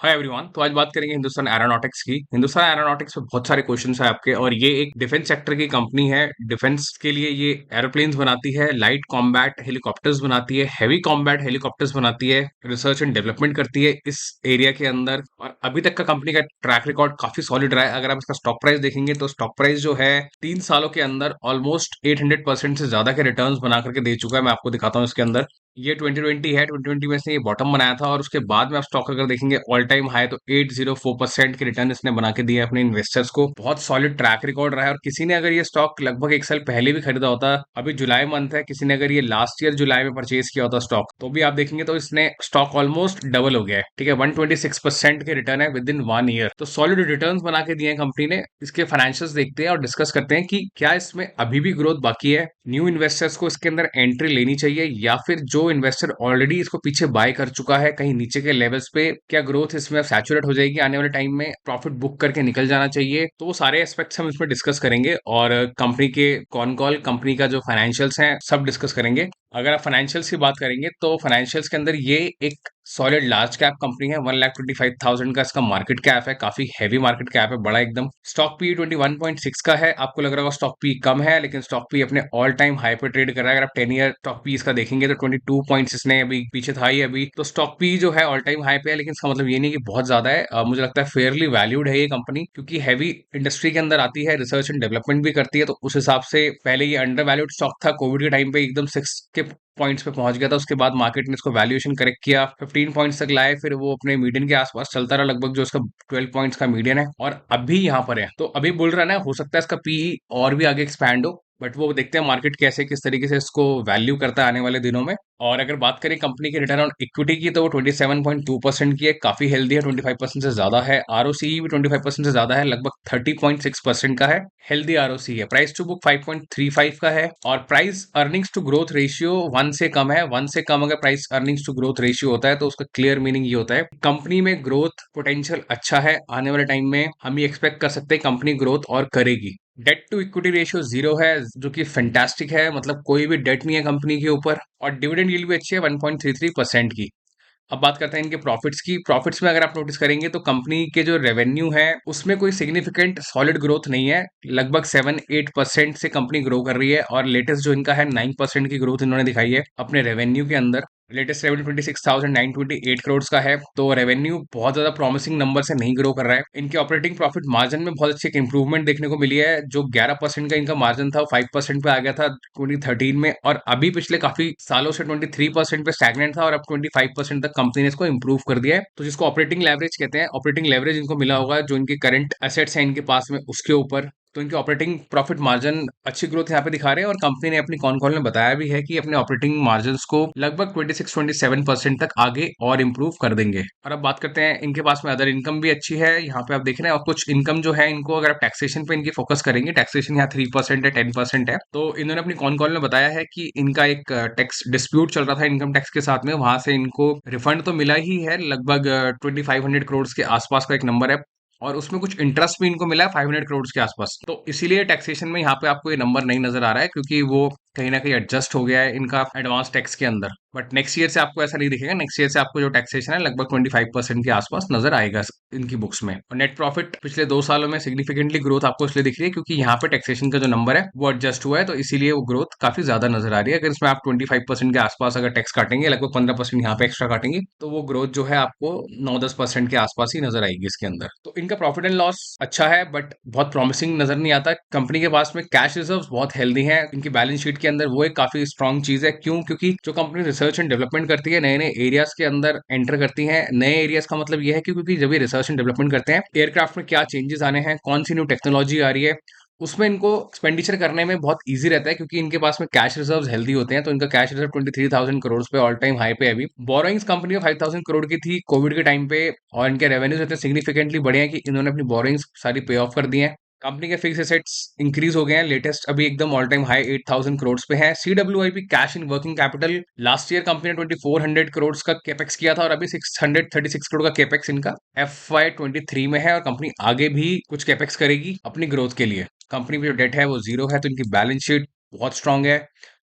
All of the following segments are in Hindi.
Hi everyone. तो आज बात करेंगे हिंदुस्तान एरोनॉटिक्स की। हिंदुस्तान एरोनॉटिक्स में बहुत सारे क्वेश्चंस है आपके, और ये एक डिफेंस सेक्टर की कंपनी है। डिफेंस के लिए ये एरोप्लेन्स बनाती है, लाइट कॉम्बैट हेलीकॉप्टर्स बनाती है, हैवी कॉम्बैट हेलीकॉप्टर्स बनाती है, रिसर्च एंड डेवलपमेंट करती है इस एरिया के अंदर। और अभी तक का कंपनी का ट्रैक रिकॉर्ड काफी सॉलिड रहा है। अगर आप इसका स्टॉक प्राइस देखेंगे तो स्टॉक प्राइस जो है 3 सालों के अंदर ऑलमोस्ट 800% से ज्यादा के रिटर्न्स बना करके दे चुका है। मैं आपको दिखाता हूँ इसके अंदर। ये 2020 है, 2020 में इसने ये बॉटम बनाया था, और उसके बाद में आप स्टॉक अगर देखेंगे ऑल टाइम हाई, तो 804% के रिटर्न इसने बना के दिए अपने इन्वेस्टर्स को। बहुत सॉलिड ट्रैक रिकॉर्ड रहा है। और किसी ने अगर ये स्टॉक लगभग 1 साल पहले भी खरीदा होता, अभी जुलाई मंथ है, किसी ने अगर ये लास्ट ईयर जुलाई में परचेज किया होता स्टॉक, तो भी आप देखेंगे तो इसने स्टॉक ऑलमोस्ट डबल हो गया है। ठीक है, 126% के रिटर्न है विद इन 1 ईयर। तो सॉलिड रिटर्न बना के दिए हैं कंपनी ने। इसके फाइनेंशियल्स देखते हैं और डिस्कस करते हैं कि क्या इसमें अभी भी ग्रोथ बाकी है, न्यू इन्वेस्टर्स को इसके अंदर एंट्री लेनी चाहिए, या फिर जो इन्वेस्टर ऑलरेडी इसको पीछे बाय कर चुका है कहीं नीचे के लेवल्स पे, क्या ग्रोथ इसमें सैचुरेट हो जाएगी आने वाले टाइम में, प्रॉफिट बुक करके निकल जाना चाहिए। तो वो सारे एस्पेक्ट्स हम इसमें डिस्कस करेंगे, और कंपनी के कॉन कॉल, कंपनी का जो फाइनेंशियल्स हैं, सब डिस्कस करेंगे। अगर आप फाइनेंशियल्स की बात करेंगे तो फाइनेंशियल्स के अंदर ये एक सॉलिड लार्ज कैप कंपनी है। 1,25,000 का इसका मार्केट कैप है, काफी हैवी मार्केट कैप है, बड़ा एकदम। स्टॉक पी 21.6 का है। आपको लग रहा होगा स्टॉक पी कम है, लेकिन स्टॉक पी अपने ऑल टाइम हाई पे ट्रेड कर रहा है। अगर आप 10 ईयर स्टॉक पी इसका देखेंगे तो 22 इसने अभी पीछे था ही अभी। तो स्टॉक पी जो है ऑल टाइम हाई पे है, लेकिन इसका मतलब ये नहीं कि बहुत ज्यादा है। मुझे लगता है फेयरली वैल्यूड है ये कंपनी, क्योंकि हैवी इंडस्ट्री के अंदर आती है, रिसर्च एंड डेवलपमेंट भी करती है। तो उस हिसाब से पहले ये अंडर वैल्यूड स्टॉक था, कोविड के टाइम पे एकदम 6 के पॉइंट्स पे पहुंच गया था। उसके बाद मार्केट ने इसको वैल्यूएशन करेक्ट किया, 15 पॉइंट्स तक लाए, फिर वो अपने मीडियन के आसपास चलता रहा, लगभग जो इसका 12 पॉइंट्स का मीडियन है, और अभी यहाँ पर है। तो अभी बुल रन है, हो सकता है इसका पीई और भी आगे एक्सपैंड हो, बट वो देखते हैं मार्केट कैसे किस तरीके से इसको वैल्यू करता है आने वाले दिनों में। और अगर बात करें कंपनी के रिटर्न ऑन इक्विटी की, तो वो 27.2% की है, काफी हेल्दी है, 25% से ज्यादा है। आरओसी भी 25% से ज्यादा है, लगभग 30.6% का है। हेल्दी आरओसी है। प्राइस टू बुक 5.35 का है, और price earnings to growth ratio 1 से कम है। 1 से कम अगर price earnings to growth ratio होता है, तो उसका क्लियर मीनिंग ये होता है कंपनी में ग्रोथ पोटेंशियल अच्छा है। आने वाले टाइम में हम ये एक्सपेक्ट कर सकते हैं कंपनी ग्रोथ और करेगी। डेट टू इक्विटी रेशियो 0 है, जो कि फैंटास्टिक है, मतलब कोई भी डेट नहीं है कंपनी के ऊपर। और डिविडेंड यील्ड भी अच्छी है, 1.33% की। अब बात करते हैं इनके प्रॉफिट्स की। प्रॉफिट्स में अगर आप नोटिस करेंगे तो कंपनी के जो रेवेन्यू है उसमें कोई सिग्निफिकेंट सॉलिड ग्रोथ नहीं है। लगभग 7-8% से कंपनी ग्रो कर रही है, और लेटेस्ट जो इनका है 9% की ग्रोथ इन्होंने दिखाई है अपने रेवेन्यू के अंदर। लेटेस्ट रेवेन्यू 26,928 करोड़ का है। तो रेवेन्यू बहुत ज्यादा प्रॉमिसिंग नंबर से नहीं ग्रो कर रहा है। इनके ऑपरेटिंग प्रॉफिट मार्जिन में बहुत अच्छी इंप्रूवमेंट देखने को मिली है। जो 11% का इनका मार्जिन था, वो 5% पे आ गया था 2013 में, और अभी पिछले काफी सालों से 23% पे स्टैग्नेंट था, और अब 25% तक कंपनी ने इसको इंप्रूव कर दिया है। तो जिसको ऑपरेटिंग लेवरेज कहते हैं, ऑपरेटिंग लेवरेज इनको मिला होगा जो इनके करंट एसेट्स हैं इनके पास में, उसके ऊपर। तो इनके ऑपरेटिंग प्रॉफिट मार्जिन अच्छी ग्रोथ यहाँ पे दिखा रहे हैं, और कंपनी ने अपनी कॉन कॉल में बताया भी है कि अपने ऑपरेटिंग मार्जिन को लगभग 26-27% तक आगे और इंप्रूव कर देंगे। और अब बात करते हैं, इनके पास में अदर इनकम भी अच्छी है, यहाँ पे आप देख रहे हैं। और कुछ इनकम जो है इनको, अगर आप टैक्सेशन पे इनकी फोकस करेंगे, टैक्सेशन यहाँ 3% है, 10% है। तो इन्होंने अपनी कॉन कॉल में बताया है कि इनका एक टैक्स डिस्प्यूट चल रहा था इनकम टैक्स के साथ में, वहां से इनको रिफंड तो मिला ही है, लगभग 2500 करोड़ के आसपास का एक नंबर है। और उसमें कुछ इंटरेस्ट भी इनको मिला है 500 करोड़ के आसपास। तो इसीलिए टैक्सेशन में यहाँ पे आपको ये नंबर नहीं नजर आ रहा है, क्योंकि वो कहीं ना कहीं एडजस्ट हो गया है इनका एडवांस टैक्स के अंदर। बट नेक्स्ट ईयर से आपको ऐसा नहीं दिखेगा। नेक्स्ट ईयर से आपको जो टैक्सेशन है लगभग 25% के आसपास नजर आएगा इनकी बुक्स में। और नेट प्रॉफिट पिछले 2 सालों में सिग्निफिकेंटली ग्रोथ आपको इसलिए दिख रही है क्योंकि यहाँ पे टैक्सेशन का जो नंबर है वो एडजस्ट हुआ है, तो इसीलिए वो ग्रोथ काफी ज्यादा नजर आ रही है। अगर इसमें आप 25% के आसपास अगर टैक्स काटेंगे, लगभग 15% यहाँ पे एक्स्ट्रा काटेंगे, तो वो ग्रोथ जो है आपको 9-10% के आसपास ही नजर आएगी इसके अंदर। तो इनका प्रॉफिट एंड लॉस अच्छा है, बट बहुत प्रॉमिसिंग नजर नहीं आता। कंपनी के पास में कैश रिजर्व बहुत हेल्दी है इनकी बैलेंस शीट के अंदर, वो एक काफी स्ट्रॉन्ग चीज है। क्यों? क्योंकि जो कंपनी रिसर्च एंड डेवलपमेंट करती है, नए नए एरियाज के अंदर एंटर करती है। नए एरियाज का मतलब ये है कि क्योंकि जब ये रिसर्च एंड डेवलपमेंट करते हैं, एयरक्राफ्ट में क्या चेंजेस आने हैं, कौन सी न्यू टेक्नोलॉजी आ रही है, उसमें इनको एक्सपेंडिचर करने में बहुत इजी रहता है, क्योंकि इनके पास में कैश रिजर्व्स हेल्दी होते हैं। तो इनका कैश रिजर्व 23,000 करोड़ पे ऑल टाइम हाई पे है अभी। बोरोइंग्स कंपनी में 5,000 करोड़ की थी कोविड के टाइम पे, और इनके रेवेन्यूज इतने सिग्निफिकेंटली बढ़े हैं कि इन्होंने अपनी बोरोइंग्स सारी पे ऑफ कर दी है। कंपनी के फिक्स एसेट्स इंक्रीज हो गए हैं, लेटेस्ट अभी एकदम ऑल टाइम हाई 8,000 करोड़ पे है। CWIP cash in working capital, last year company ने 2400 करोड़ का केपेक्स किया था, और अभी 636 करोड़ का केपेक्स इनका FY23 में है। और कंपनी आगे भी कुछ केपेक्स करेगी अपनी ग्रोथ के लिए। कंपनी में जो डेट है वो 0 है, तो इनकी बैलेंस शीट बहुत स्ट्रांग है।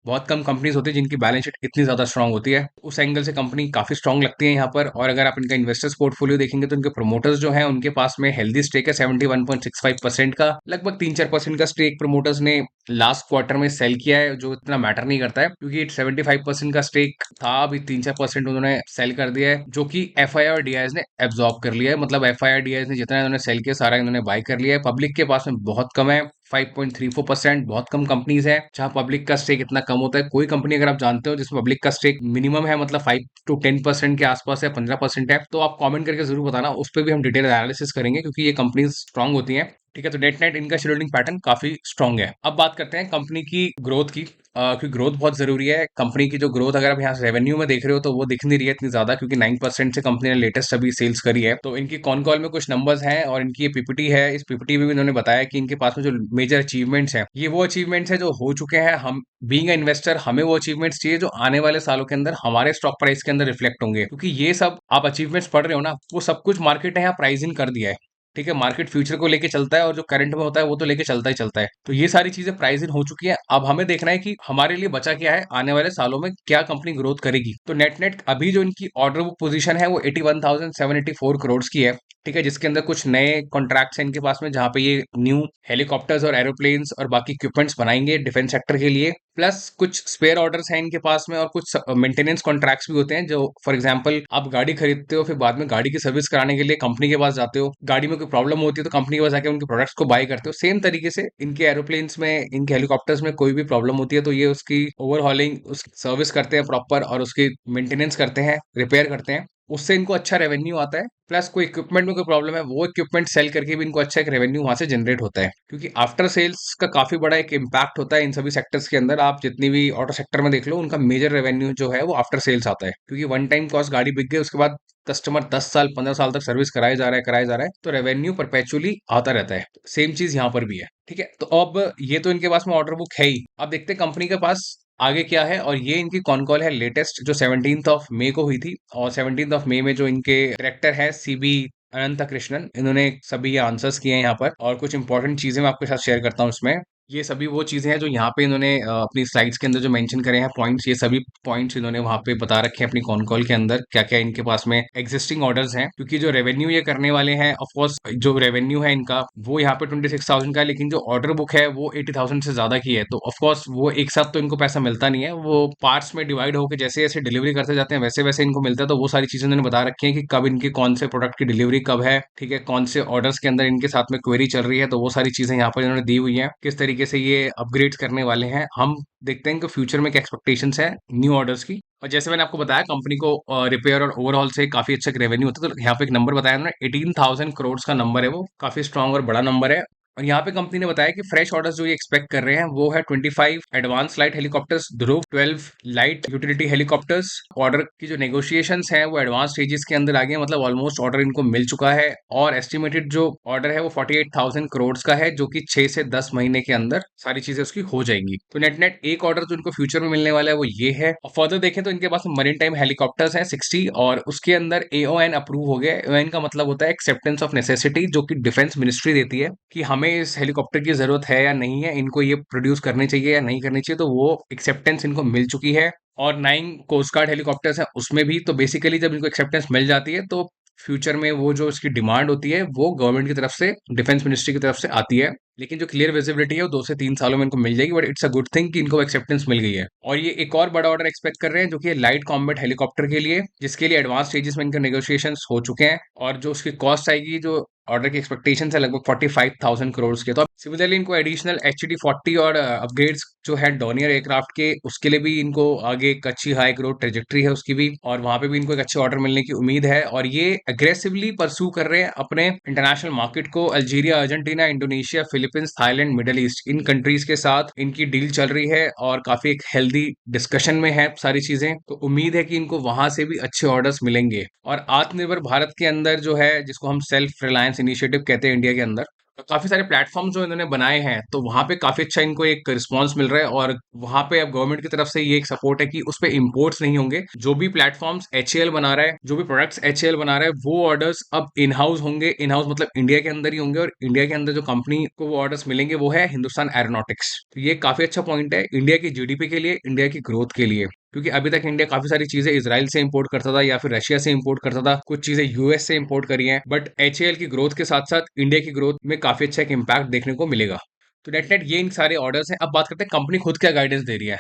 बहुत कम कंपनीज होती है जिनकी बैलेंस शीट इतनी ज्यादा स्ट्रांग होती है। उस एंगल से कंपनी काफी स्ट्रांग लगती है यहाँ पर। और अगर आप इनका इन्वेस्टर्स पोर्टफोलियो देखेंगे तो इनके प्रोमोटर्स जो हैं उनके पास में हेल्दी स्टेक है 71.65% का। लगभग 3-4% का स्टेक प्रोमोटर्स ने लास्ट क्वार्टर में सेल किया है, जो इतना मैटर नहीं करता है क्योंकि 75% का स्टेक था, अभी 3-4% उन्होंने सेल कर दिया है, जो कि F I R D I ने एब्जॉर्ब कर लिया है। मतलब F I R D I ने जितना इन्होंने सेल किया सारा इन्होंने बाय कर लिया है। पब्लिक के पास में बहुत कम है, 5.34%। बहुत कम कंपनीज है जहां पब्लिक का स्टेक इतना कम होता है। कोई कंपनी अगर आप जानते हो जिसमें पब्लिक का स्टेक मिनिमम है, मतलब 5 to 10% के आसपास है, 15% है, तो आप कमेंट करके जरूर बताना, उस पर भी हम डिटेल एनालिसिस करेंगे क्योंकि ये कंपनीज स्ट्रांग होती हैं। ठीक है, तो नेट नेट इनका शेड्यूलिंग पैटर्न काफी स्ट्रांग है। अब बात करते हैं कंपनी की ग्रोथ की, क्योंकि ग्रोथ बहुत जरूरी है। कंपनी की जो ग्रोथ अगर आप यहाँ रेवेन्यू में देख रहे हो तो वो दिख नहीं रही है इतनी ज्यादा, क्योंकि 9% से कंपनी ने लेटेस्ट अभी सेल्स करी है। तो इनकी कॉन कॉल में कुछ नंबर्स हैं और इनकी ये पीपीटी है। इस पीपीटी में भी इन्होंने बताया कि इनके पास में जो मेजर अचीवमेंट्स हैं, ये वो अचीवमेंट्स हैं जो हो चुके हैं। हम बीइंग अ इन्वेस्टर हमें वो अचीवमेंट्स चाहिए जो आने वाले सालों के अंदर हमारे स्टॉक प्राइस के अंदर रिफ्लेक्ट होंगे, क्योंकि ये सब आप अचीवमेंट्स पढ़ रहे हो ना, वो सब कुछ मार्केट ने यहाँ प्राइस इन कर दिया है। ठीक है, मार्केट फ्यूचर को लेके चलता है और जो करंट में होता है वो तो लेके चलता ही चलता है। तो ये सारी चीजें प्राइस इन हो चुकी है। अब हमें देखना है कि हमारे लिए बचा क्या है, आने वाले सालों में क्या कंपनी ग्रोथ करेगी। तो नेट नेट अभी जो इनकी ऑर्डर बुक पोजीशन है वो 81,784 करोड़ की है। ठीक है, जिसके अंदर कुछ नए कॉन्ट्रैक्ट्स हैं इनके पास में, जहां पे ये न्यू हेलीकॉप्टर्स और एरोप्लेन्स और बाकी इक्विपमेंट्स बनाएंगे डिफेंस सेक्टर के लिए। प्लस कुछ स्पेयर ऑर्डर्स हैं इनके पास में और कुछ मेंटेनेंस कॉन्ट्रैक्ट्स भी होते हैं। जो फॉर एग्जांपल आप गाड़ी खरीदते हो, फिर बाद में गाड़ी की सर्विस कराने के लिए कंपनी के पास जाते हो, गाड़ी में कोई प्रॉब्लम होती है तो कंपनी के पास जाके उनके प्रोडक्ट्स को बाय करते हो। सेम तरीके से इनके एरोप्लेन्स में, इनके हेलीकॉप्टर्स में कोई भी प्रॉब्लम होती है तो ये उसकी ओवरहॉलिंग, उसकी सर्विस करते हैं प्रॉपर और उसकी मेंटेनेंस करते हैं, रिपेयर करते हैं। उससे इनको अच्छा रेवेन्यू आता है। प्लस कोई इक्विपमेंट में कोई प्रॉब्लम है, वो इक्विपमेंट सेल करके भी इनको अच्छा एक रेवेन्यू वहां से जनरेट होता है, क्योंकि आफ्टर सेल्स का काफी बड़ा एक इम्पैक्ट होता है इन सभी सेक्टर्स के अंदर। आप जितनी भी ऑटो सेक्टर में देख लो, उनका मेजर रेवेन्यू जो है वो आफ्टर सेल्स आता है, क्योंकि वन टाइम कॉस्ट गाड़ी बिक गई, उसके बाद कस्टमर 10 साल 15 साल तक सर्विस कराया जा रहा है, कराया जा रहा है, तो रेवेन्यू परपेचुअली आता रहता है। सेम चीज यहाँ पर भी है। ठीक है, तो अब ये तो इनके पास में ऑर्डर बुक है ही। अब देखते हैं कंपनी के पास आगे क्या है। और ये इनकी कॉन कॉल है लेटेस्ट, जो 17 मई को हुई थी। और 17 मई में जो इनके डायरेक्टर है सीबी अनंत कृष्णन, इन्होंने सभी ये आंसर्स किए हैं यहाँ पर। और कुछ इंपॉर्टेंट चीजें मैं आपके साथ शेयर करता हूँ इसमें। ये सभी वो चीजें हैं जो यहाँ पे इन्होंने अपनी स्लाइड्स के अंदर जो मेंशन करे हैं पॉइंट्स, ये सभी पॉइंट्स इन्होंने वहाँ पे बता रखे हैं अपनी कॉन कॉल के अंदर, क्या क्या इनके पास में एग्जिस्टिंग ऑर्डर्स हैं। क्योंकि जो रेवेन्यू ये करने वाले हैं, ऑफ कोर्स जो रेवेन्यू है इनका वो यहाँ पे 26,000 का है, लेकिन जो ऑर्डर बुक है वो 80,000 से ज्यादा की है। तो ऑफ कोर्स वो एक साथ तो इनको पैसा मिलता नहीं है, वो पार्ट्स में डिवाइड होकर जैसे जैसे डिलीवरी करते जाते हैं वैसे वैसे इनको मिलता है। तो वो सारी चीजें इन्होंने बता रखी है कि कब इनके कौन से प्रोडक्ट की डिलीवरी कब है, ठीक है, कौन से ऑर्डर्स के अंदर इनके साथ में क्वेरी चल रही है। तो वो सारी चीजें यहाँ पर इन्होंने दी हुई है, किस तरीके से ये अपग्रेड करने वाले हैं। हम देखते हैं कि फ्यूचर में क्या एक्सपेक्टेशंस है न्यू ऑर्डर्स की। और जैसे मैंने आपको बताया कंपनी को रिपेयर और ओवरऑल से काफी अच्छा रेवेन्यू होता है। तो यहाँ पे एक नंबर बताया ना, 18,000 करोड़ का नंबर है, वो काफी स्ट्रांग और बड़ा नंबर है। और यहाँ पे कंपनी ने बताया कि फ्रेश ऑर्डर्स जो ये एक्सपेक्ट कर रहे हैं वो है 25 एडवांस लाइट हेलीकॉप्टर्स ध्रुव, 12 लाइट यूटिलिटी हेलीकॉप्टर्स। ऑर्डर की जो नेगोशिएशंस हैं वो एडवांस स्टेजेस के अंदर आ गए हैं, मतलब ऑलमोस्ट ऑर्डर इनको मिल चुका है। और एस्टिमेटेड जो ऑर्डर है वो 48,000 करोड़ का है, जो कि 6 से 10 महीने के अंदर सारी चीजें उसकी हो जाएंगी। तो नेट नेट एक ऑर्डर जो इनको फ्यूचर में मिलने वाला है वो ये है। और फर्दर देखें तो इनके पास मरीन टाइम हेलीकॉप्टर्स हैं 60, और उसके अंदर एओएन अप्रूव हो गया। एओएन का मतलब होता है एक्सेप्टेंस ऑफ नेसेसिटी, जो कि डिफेंस मिनिस्ट्री देती है कि हमें इस हेलीकॉप्टर की जरूरत है या नहीं है, इनको ये प्रोड्यूस करनी चाहिए या नहीं करनी चाहिए। तो वो एक्सेप्टेंस इनको मिल चुकी है। और 9 कोस्ट गार्ड हेलीकॉप्टर्स हैं उसमें भी। तो बेसिकली जब इनको एक्सेप्टेंस मिल जाती है तो फ्यूचर में वो जो इसकी डिमांड होती है वो गवर्नमेंट की तरफ से, डिफेंस मिनिस्ट्री की तरफ से आती है। लेकिन जो क्लियर विजिबिलिटी है वो 2 से 3 सालों में इनको मिल जाएगी, but it's a good thing कि इनको एक्सेप्टेंस मिल गई है। और ये एक और बड़ा ऑर्डर एक्सपेक्ट कर रहे हैं जो कि लाइट कॉम्बैट हेलीकॉप्टर के लिए, जिसके लिए एडवांस स्टेजेस में इनके नेगोशिएशंस हो चुके हैं। और जो उसकी कॉस्ट आएगी, जो ऑर्डर की एक्सपेक्टेशन है लगभग 45,000 करोड़ के। तो अब सिमिलरली इनको एडिशनल HD-40 और अपग्रेड्स जो है डॉनियर एयरक्राफ्ट के, उसके लिए भी इनको आगे एक अच्छी हाई ग्रोथ ट्रेजेक्ट्री है उसकी भी, और वहां पे भी इनको एक अच्छे ऑर्डर मिलने की उम्मीद है। और ये अग्रेसिवली परसू कर रहे हैं अपने इंटरनेशनल मार्केट को। Algeria, Argentina, Indonesia, Philippines, Thailand, Middle East, इन कंट्रीज के साथ इनकी डील चल रही है और काफी एक हेल्दी डिस्कशन में है सारी चीजें। तो उम्मीद है कि इनको वहां से भी अच्छे ऑर्डर्स मिलेंगे। और आत्मनिर्भर भारत के अंदर जो है, जिसको हम सेल्फ रिलायंस इनिशिएटिव कहते हैं इंडिया के अंदर, काफ़ी सारे प्लेटफ़ॉर्म्स जो इन्होंने बनाए हैं, तो वहाँ पे काफ़ी अच्छा इनको एक रिस्पॉन्स मिल रहा है और वहाँ पे अब गवर्नमेंट की तरफ से ये एक सपोर्ट है कि उसपे इम्पोर्ट्स नहीं होंगे। जो भी प्लेटफ़ॉर्म्स एचएएल बना रहा है, जो भी प्रोडक्ट्स एचएएल बना रहा है, वो ऑर्डर्स अब इन हाउस होंगे। इन हाउस मतलब इंडिया के अंदर ही होंगे और इंडिया के अंदर जो कंपनी को वो ऑर्डर्स मिलेंगे, वो है हिंदुस्तान एरोनॉटिक्स। तो ये काफ़ी अच्छा पॉइंट है इंडिया की जीडीपी के लिए, इंडिया की ग्रोथ के लिए। क्योंकि अभी तक इंडिया काफ़ी सारी चीज़ें इज़राइल से इंपोर्ट करता था या फिर रशिया से इंपोर्ट करता था, कुछ चीज़ें यूएस से इंपोर्ट करी हैं, बट एचएएल की ग्रोथ के साथ-साथ इंडिया की ग्रोथ में काफ़ी अच्छा एक इम्पैक्ट देखने को मिलेगा। तो नेट-नेट ये इन सारे ऑर्डर्स हैं। अब बात करते हैं कंपनी खुद क्या गाइडेंस दे रही है।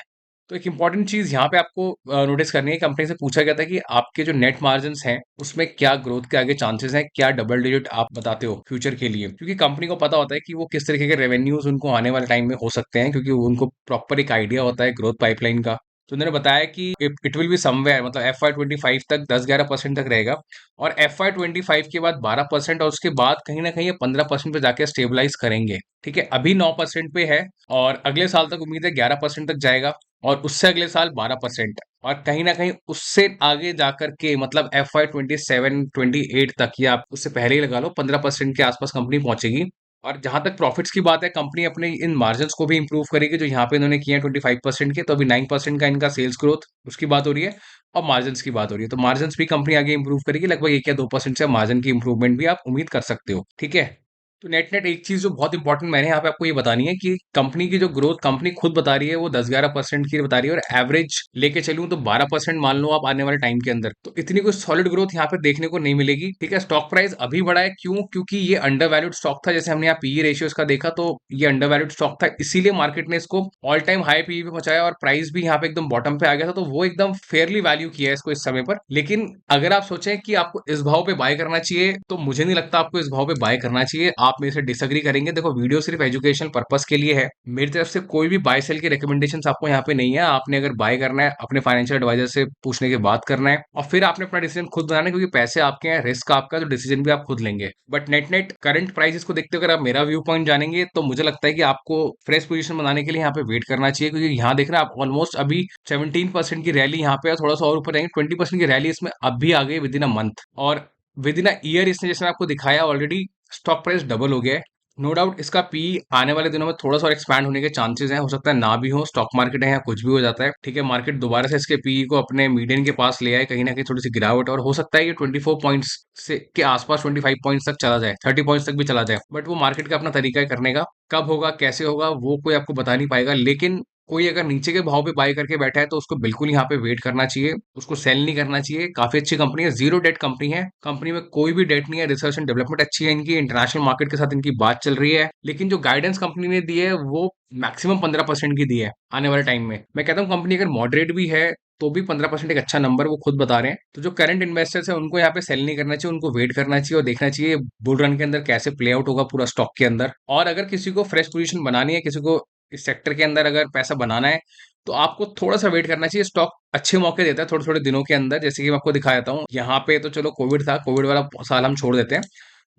तो एक इम्पॉर्टेंट चीज़ यहाँ पे आपको नोटिस करनी है, कंपनी से पूछा गया था कि आपके जो नेट मार्जिन्स हैं, उसमें क्या ग्रोथ के आगे चांसेस हैं, क्या डबल डिजिट आप बताते हो फ्यूचर के लिए? क्योंकि कंपनी को पता होता है कि वो किस तरीके के रेवेन्यूज़ उनको आने वाले टाइम में हो सकते हैं, क्योंकि उनको प्रॉपर एक आइडिया होता है ग्रोथ पाइपलाइन का। तो उन्होंने बताया कि इट विल बी समवेयर, मतलब एफवाई 25 तक 10-11% तक रहेगा और एफवाई 25 के बाद 12% और उसके बाद कहीं ना कहीं ये 15% पे जाके स्टेबलाइज करेंगे। ठीक है, अभी 9% पे है और अगले साल तक उम्मीद है 11% तक जाएगा और उससे अगले साल 12% और कहीं ना कहीं उससे आगे जाकर के मतलब एफवाई 27-28 तक या आप उससे पहले ही लगा लो 15% के आसपास कंपनी पहुंचेगी। और जहां तक प्रॉफिट्स की बात है, कंपनी अपने इन मार्जिन्स को भी इंप्रूव करेगी, जो यहाँ पे इन्होंने किए हैं 25% के, तो अभी 9% का इनका सेल्स ग्रोथ उसकी बात हो रही है और मार्जिन्स की बात हो रही है। तो मार्जिन्स भी कंपनी आगे इंप्रूव करेगी, लगभग 1 या 2% से मार्जिन की इंप्रूवमेंट भी आप उम्मीद कर सकते हो। ठीक है, तो नेट नेट एक चीज जो बहुत इंपॉर्टेंट मैंने यहाँ पे आपको ये बतानी है कि कंपनी की जो ग्रोथ कंपनी खुद बता रही है वो 10-11% की बता रही है और एवरेज लेके चलूं तो 12% मान लो आप आने वाले टाइम के अंदर, तो इतनी कोई सॉलिड ग्रोथ यहाँ पे देखने को नहीं मिलेगी। ठीक है, स्टॉक प्राइस अभी बढ़ा है, क्यों? क्योंकि ये अंडर वैल्यूड स्टॉक था। जैसे हमने यहाँ पीई रेशियोज का देखा तो ये अंडर वैल्यूड स्टॉक था, इसीलिए मार्केट ने इसको ऑल टाइम हाई पीई पे पहुंचाया और प्राइस भी यहाँ पे एकदम बॉटम पे आ गया था, तो वो एकदम फेयरली वैल्यू किया है इसको इस समय पर। लेकिन अगर आप सोचें कि आपको इस भाव पे बाय करना चाहिए, तो मुझे नहीं लगता आपको इस भाव पे बाय करना चाहिए। आप मेरे से डिसएग्री करेंगे, देखो वीडियो सिर्फ एजुकेशनल पर्पस के लिए है, मेरी तरफ से कोई भी बाय सेल की रिकमेंडेशन आपको यहाँ पे नहीं है। आपने अगर बाय करना है अपने फाइनेंशियल एडवाइजर से पूछने के बाद करना है और फिर आपने अपना डिसीजन खुद बनाना है, क्योंकि पैसे आपके हैं, रिस्क आपका, तो डिसीजन भी आप खुद लेंगे। But net net current prices को देखते हुए अगर आप मेरा व्यू पॉइंट जानेंगे तो मुझे लगता है कि आपको फ्रेश पोजीशन बनाने के लिए यहाँ पे वेट करना चाहिए, क्योंकि यहाँ देख रहे हैं आप ऑलमोस्ट अभी 17% की रैली यहाँ पे, थोड़ा सा और ऊपर जाएंगे 20% की रैली इसमें अब भी आ गई विद इन अ मंथ, और विद इन अ ईयर इसने जैसे मैं आपको दिखाया ऑलरेडी स्टॉक प्राइस डबल हो गया है। नो डाउट इसका पी आने वाले दिनों में थोड़ा सा और एक्सपैंड होने के चांसेस हैं, हो सकता है ना भी हो, स्टॉक मार्केट है या कुछ भी हो जाता है। ठीक है, मार्केट दोबारा से इसके पी को अपने मीडियन के पास ले आए, कहीं ना कहीं थोड़ी सी गिरावट, और हो सकता है ये 24 पॉइंट्स से के आसपास 25 पॉइंट्स तक चला जाए, 30 पॉइंट्स तक भी चला जाए। बट वो मार्केट का अपना तरीका है करने का, कब होगा कैसे होगा वो कोई आपको बता नहीं पाएगा। लेकिन कोई अगर नीचे के भाव पे बाय करके बैठा है तो उसको बिल्कुल यहाँ पे वेट करना चाहिए, उसको सेल नहीं करना चाहिए। काफी अच्छी कंपनी है, जीरो डेट कंपनी है, कंपनी में कोई भी डेट नहीं है, रिसर्च एंड डेवलपमेंट अच्छी है इनकी, इंटरनेशनल मार्केट के साथ इनकी बात चल रही है। लेकिन जो गाइडेंस कंपनी ने दी है वो मैक्सिमम 15% की दी है आने वाले टाइम में। मैं कहता हूँ कंपनी अगर मॉडरेट भी है तो भी 15% एक अच्छा नंबर वो खुद बता रहे हैं। तो जो करंट इन्वेस्टर्स है उनको यहाँ पे सेल नहीं करना चाहिए, उनको वेट करना चाहिए और देखना चाहिए बुल रन के अंदर कैसे प्ले आउट होगा पूरा स्टॉक के अंदर। और अगर किसी को फ्रेश पोजीशन बनानी है, किसी को इस सेक्टर के अंदर अगर पैसा बनाना है, तो आपको थोड़ा सा वेट करना चाहिए। स्टॉक अच्छे मौके देता है थोड़े थोड़े दिनों के अंदर, जैसे कि मैं आपको दिखा देता हूँ। यहाँ पे तो चलो कोविड था, कोविड वाला साल हम छोड़ देते हैं।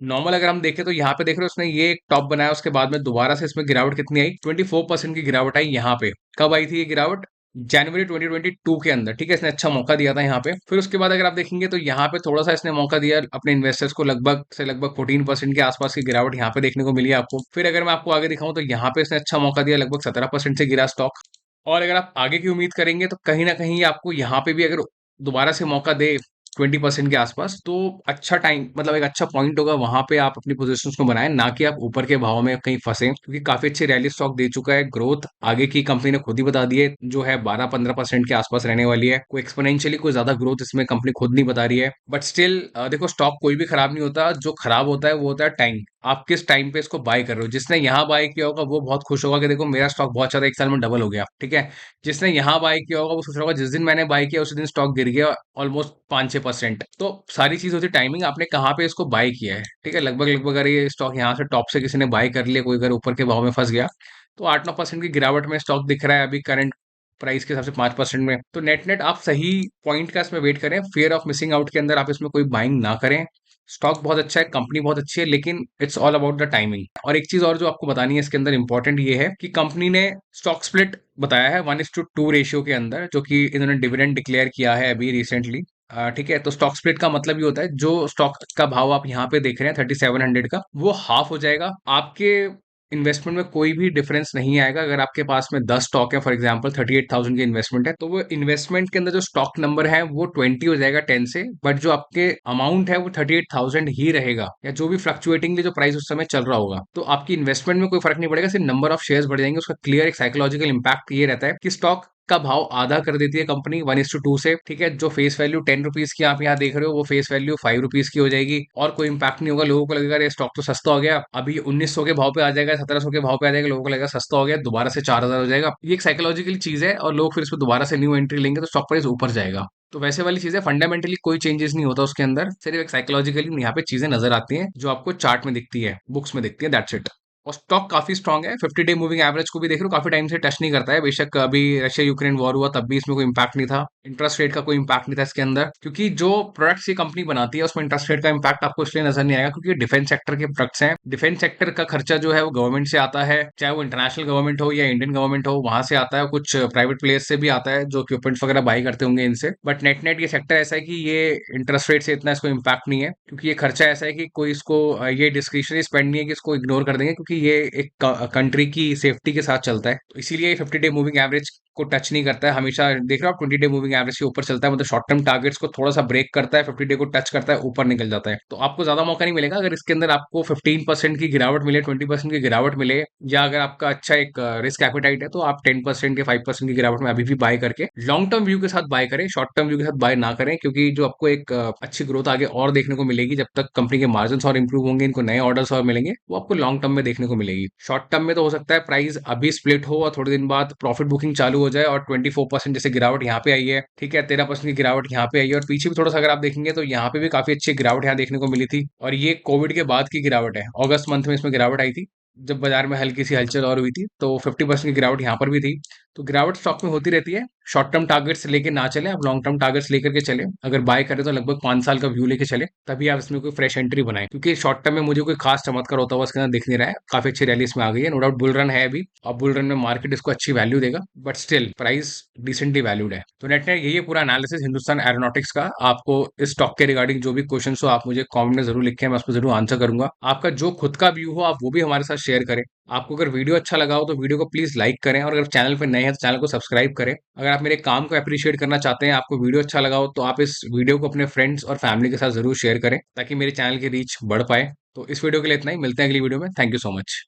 नॉर्मल अगर हम देखें तो यहाँ पे देख रहे हो उसने ये एक टॉप बनाया, उसके बाद में दोबारा से इसमें गिरावट कितनी आई, 24% की गिरावट आई यहाँ पे। कब आई थी ये गिरावट? जनवरी 2022 के अंदर। ठीक है, इसने अच्छा मौका दिया था यहाँ पे। फिर उसके बाद अगर आप देखेंगे तो यहाँ पे थोड़ा सा इसने मौका दिया अपने इन्वेस्टर्स को, लगभग से लगभग 14% के आसपास की गिरावट यहाँ पे देखने को मिली है आपको। फिर अगर मैं आपको आगे दिखाऊं तो यहाँ पे इसने अच्छा मौका दिया, लगभग 17% से गिरा स्टॉक। और अगर आप आगे की उम्मीद करेंगे तो कहीं ना कहीं आपको यहाँ पे भी अगर दोबारा से मौका दे 20% के आसपास, तो अच्छा टाइम, मतलब एक अच्छा पॉइंट होगा, वहां पे आप अपनी पोजीशंस को बनाएं, ना कि आप ऊपर के भाव में कहीं फंसे, क्योंकि काफी अच्छी रैली स्टॉक दे चुका है। ग्रोथ आगे की कंपनी ने खुद ही बता दी है, जो है 12-15% के आसपास रहने वाली है। कोई एक्सपोनेंशियली कोई ज्यादा ग्रोथ इसमें कंपनी खुद नहीं बता रही है। बट स्टिल देखो, स्टॉक कोई भी खराब नहीं होता, जो खराब होता है वो होता है टाइम। आप किस टाइम पे इसको बाय कर रहे हो। जिसने यहाँ बाय किया होगा वो बहुत खुश होगा कि देखो मेरा स्टॉक बहुत ज्यादा एक साल में डबल हो गया। ठीक है, जिसने यहाँ बाय किया होगा वो सोच रहा होगा जिस दिन मैंने बाय किया उसी दिन स्टॉक गिर गया ऑलमोस्ट 5-6%। तो सारी चीज होती है टाइमिंग, आपने कहाँ पे इसको बाय किया है। ठीक है, लगभग लगभग अगर ये स्टॉक यहाँ से टॉप से किसी ने बाय कर लिया, कोई अगर ऊपर के भाव में फंस गया, तो 8-9% की गिरावट में स्टॉक दिख रहा है अभी करंट प्राइस के हिसाब से 5% में। तो नेट नेट आप सही पॉइंट का इसमें वेट करें, फियर ऑफ मिसिंग आउट के अंदर आप इसमें कोई बाइंग ना करें। स्टॉक बहुत अच्छा है, कंपनी बहुत अच्छी है, लेकिन it's all about the timing. और एक चीज और जो आपको बतानी है इसके अंदर इंपॉर्टेंट ये है कि कंपनी ने स्टॉक स्प्लिट बताया है 1:2 रेशियो के अंदर, जो कि इन्होंने डिविडेंड डिक्लेयर किया है अभी रिसेंटली। ठीक है, तो स्टॉक स्प्लिट का मतलब ये होता है जो स्टॉक का भाव आप यहाँ पे देख रहे हैं 3700 का, वो हाफ हो जाएगा। आपके इन्वेस्टमेंट में कोई भी डिफरेंस नहीं आएगा। अगर आपके पास में 10 स्टॉक है, फॉर एग्जांपल 38,000 की इन्वेस्टमेंट है, तो वो इन्वेस्टमेंट के अंदर जो स्टॉक नंबर है वो 20 हो जाएगा 10 से, बट जो आपके अमाउंट है वो 38,000 ही रहेगा, या जो भी फ्लक्चुएटिंगली जो प्राइस उस समय चल रहा होगा। तो आपकी इन्वेस्टमेंट में कोई फर्क नहीं पड़ेगा, सिर्फ नंबर ऑफ शेयर्स बढ़ जाएंगे। उसका क्लियर एक साइकोलॉजिकल इंपैक्ट ये रहता है कि स्टॉक का भाव आधा कर देती है कंपनी 1:2 से। ठीक है, जो फेस वैल्यू 10 रुपीज की आप यहाँ देख रहे हो, वो फेस वैल्यू 5 रुपीज की हो जाएगी, और कोई इंपैक्ट नहीं होगा। लोगों को लगेगा ये स्टॉक तो सस्ता हो गया, अभी 1900 के भाव पे आ जाएगा, 1700 के भाव पे आ जाएगा, लोगों को लगेगा सस्ता हो गया, दोबारा से 4000 हो जाएगा। ये एक साइकोलॉजिकल चीज है, और लोग फिर इसमें दोबारा से न्यू एंट्री लेंगे तो स्टॉक प्राइस ऊपर जाएगा। तो वैसे वाली चीजें, फंडामेंटली कोई चेंजेस नहीं होता उसके अंदर, सिर्फ एक साइकोलॉजिकली यहाँ पे चीजें नजर आती हैं जो आपको चार्ट में दिखती है, बुक्स में दिखती है, दैट्स इट। और स्टॉक काफी स्ट्रांग है, 50 डे मूविंग एवरेज को भी देख लो, काफी टाइम से टच नहीं करता है। बेशक अभी रशिया यूक्रेन वॉर हुआ तब भी इसमें कोई इंपैक्ट नहीं था, इंटरेस्ट रेट का कोई इंपैक्ट नहीं था इसके अंदर, क्योंकि जो प्रोडक्ट्स ये कंपनी बनाती है उसमें इंटरेस्ट रेट का इंपैक्ट आपको इसलिए नजर नहीं आएगा क्योंकि डिफेंस सेक्टर के प्रोडक्ट्स हैं। डिफेंस सेक्टर का खर्चा जो है वो गवर्नमेंट से आता है, चाहे वो इंटरनेशनल गवर्नमेंट हो या इंडियन गवर्नमेंट हो, वहां से आता है, कुछ प्राइवेट प्लेयर्स से भी आता है जो इक्विपमेंट्स वगैरह बाई करते होंगे इनसे। बट नेट नेट ये सेक्टर ऐसा है कि ये इंटरेस्ट रेट से इतना इसको इम्पैक्ट नहीं है, क्योंकि ये खर्चा ऐसा है कि कोई इसको ये डिस्क्रिशनरी स्पेंड नहीं है कि इसको इग्नोर कर देंगे, क्योंकि ये एक कंट्री की सेफ्टी के साथ चलता है। तो इसीलिए 50 डे मूविंग एवरेज को टच नहीं करता है, हमेशा देख रहे हो आप 20 डे मूविंग एवरेज के ऊपर चलता है, मतलब शॉर्ट टर्म टारगेट्स को थोड़ा सा ब्रेक करता है, 50 डे को टच करता है, ऊपर निकल जाता है। तो आपको ज्यादा मौका नहीं मिलेगा। अगर इसके अंदर आपको 15% की गिरावट मिले, 20% की गिरावट मिले, या अगर आपका अच्छा एक रिस्क एपिटाइट है, तो आप 10% या 5% की गिरावट में अभी भी बाय करके लॉन्ग टर्म व्यू के साथ बाय करें, शॉर्ट टर्म व्यू के साथ बाय ना करें, क्योंकि जो आपको एक अच्छी ग्रोथ आगे और देखने को मिलेगी, जब तक कंपनी के मार्जिन और इंप्रूव होंगे, इनको नए ऑर्डर्स और मिलेंगे, वो आपको लॉन्ग टर्म में देखने को मिलेगी। शॉर्ट टर्म में तो हो सकता है प्राइस अभी स्प्लिट हो और थोड़े दिन बाद प्रॉफिट बुकिंग चालू हो जाए और 24% जैसे गिरावट यहाँ पे आई है, ठीक है, 13% की गिरावट यहाँ पे आई है, और पीछे भी थोड़ा सा अगर आप देखेंगे तो यहाँ पे भी काफी अच्छी गिरावट यहाँ देखने को मिली थी, और ये कोविड के बाद की गिरावट है, अगस्त मंथ में इसमें गिरावट आई थी, जब बाजार में हल्की सी हलचल और हुई थी, तो 50% की गिरावट यहाँ पर भी थी। तो गिरावट स्टॉक में होती रहती है। शॉर्ट टर्म टारगेट्स लेके ना चले, आप लॉन्ग टर्म टारगेट्स लेकर के चले। अगर बाय करें तो लगभग 5 साल का व्यू लेके चले, तभी आप इसमें कोई फ्रेश एंट्री बनाए, क्योंकि शॉर्ट टर्म में मुझे कोई खास चमत्कार होता हुआ इसके अंदर दिख नहीं रहा है। काफी अच्छी रैली इसमें आ गई है, नो डाउट बुल रन है अभी, और बुल रन में मार्केट इसको अच्छी वैल्यू देगा, but still price decently valued है। तो नेट नेट यही है पूरा एनालिसिस हिंदुस्तान एरोनॉटिक्स का। आपको इस स्टॉक के रिगार्डिंग जो भी क्वेश्चन हो, आप मुझे कमेंट में जरूर लिखें, मैं उस पर जरूर आंसर करूंगा। आपका जो खुद का व्यू हो आप वो भी हमारे साथ शेयर करें। आपको अगर वीडियो अच्छा लगा हो तो वीडियो को प्लीज लाइक करें, और अगर चैनल पर नए हैं तो चैनल को सब्सक्राइब करें। अगर आप मेरे काम को अप्रिशिएट करना चाहते हैं, आपको वीडियो अच्छा लगा हो, तो आप इस वीडियो को अपने फ्रेंड्स और फैमिली के साथ जरूर शेयर करें, ताकि मेरे चैनल की रीच बढ़ पाए। तो इस वीडियो के लिए इतना ही, मिलते हैं अगली वीडियो में। Thank you so much.